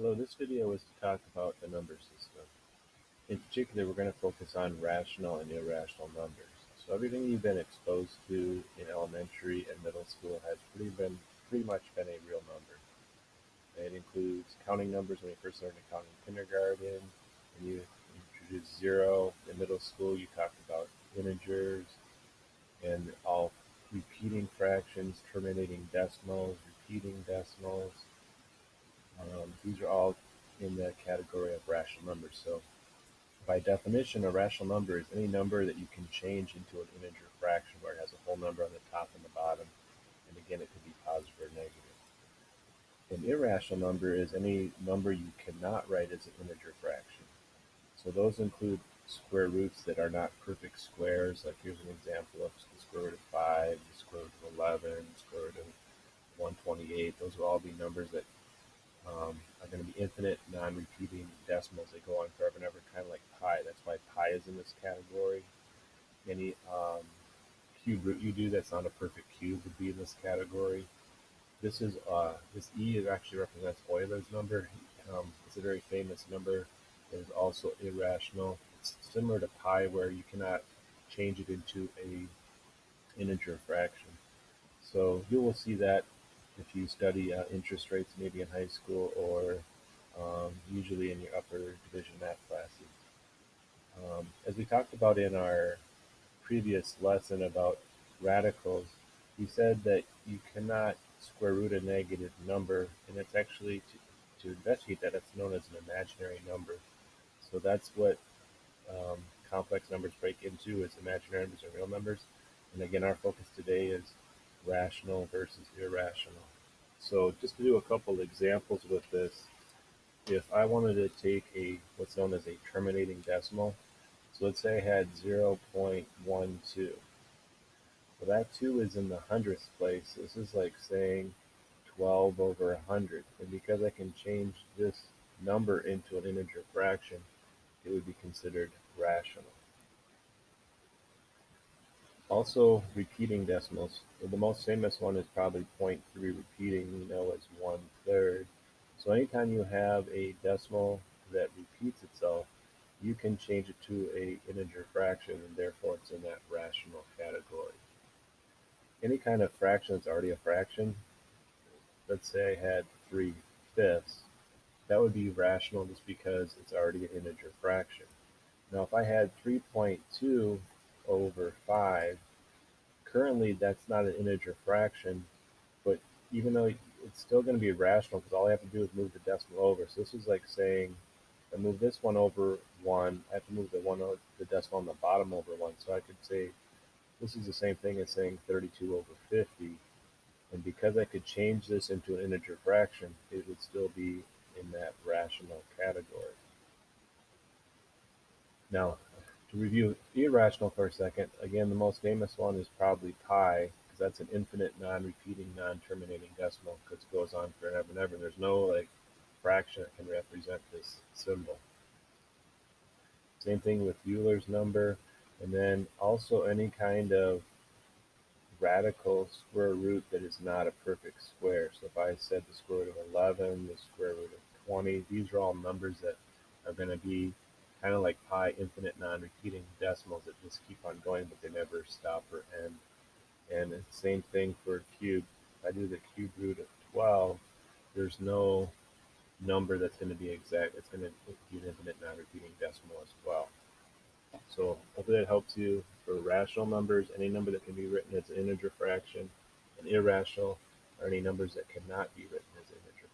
Hello, this video is to talk about the number system. In particular, we're going to focus on rational and irrational numbers. So everything you've been exposed to in elementary and middle school has pretty much been a real number. It includes counting numbers when you first learned to count in kindergarten, and you introduced zero. In middle school, you talked about integers and all repeating fractions, terminating decimals, repeating decimals. These are all in the category of rational numbers. So by definition, a rational number is any number that you can change into an integer fraction where it has a whole number on the top and the bottom, and again, it could be positive or negative. An irrational number is any number you cannot write as an integer fraction. So those include square roots that are not perfect squares, like here's an example of the square root of 5, the square root of 11, the square root of 128. Those will all be numbers that are going to be infinite, non-repeating decimals. They go on forever and ever, kind of like pi. That's why pi is in this category. Any cube root you do that's not a perfect cube would be in this category. This E actually represents Euler's number. It's a very famous number. It is also irrational. It's similar to pi, where you cannot change it into a integer fraction. So you will see that if you study interest rates, maybe in high school or usually in your upper division math classes. As we talked about in our previous lesson about radicals, we said that you cannot square root a negative number, and it's actually, to investigate that, it's known as an imaginary number. So that's what complex numbers break into, is imaginary numbers and real numbers. And again, our focus today is rational versus irrational. So just to do a couple examples with this, if I wanted to take what's known as a terminating decimal, so let's say I had 0.12. Well, that 2 is in the hundredths place. This is like saying 12 over 100. And because I can change this number into an integer fraction, it would be considered rational. Also, repeating decimals. The most famous one is probably 0.3 repeating, we know as 1/3. So anytime you have a decimal that repeats itself, you can change it to an integer fraction, and therefore it's in that rational category. Any kind of fraction that's already a fraction, let's say I had 3/5, that would be rational just because it's already an integer fraction. Now if I had 3.2 over 5, currently that's not an integer fraction, but even though it's still going to be rational because all I have to do is move the decimal over. So this is like saying, if I move this one over 1, I have to move the decimal on the bottom over 1. So I could say this is the same thing as saying 32 over 50. And because I could change this into an integer fraction, it would still be in that rational category. Now, to review irrational for a second, again, the most famous one is probably pi, because that's an infinite, non-repeating, non-terminating decimal, because it goes on forever and ever. There's no fraction that can represent this symbol. Same thing with Euler's number, and then also any kind of radical square root that is not a perfect square. So if I said the square root of 11, the square root of 20, these are all numbers that are going to be kind of like pi, infinite non-repeating decimals that just keep on going, but they never stop or end. And the same thing for cube. If I do the cube root of 12, there's no number that's going to be exact. It's going to be an infinite non-repeating decimal as well. So hopefully that helps you. For rational numbers, any number that can be written as an integer fraction, and irrational are any numbers that cannot be written as an integer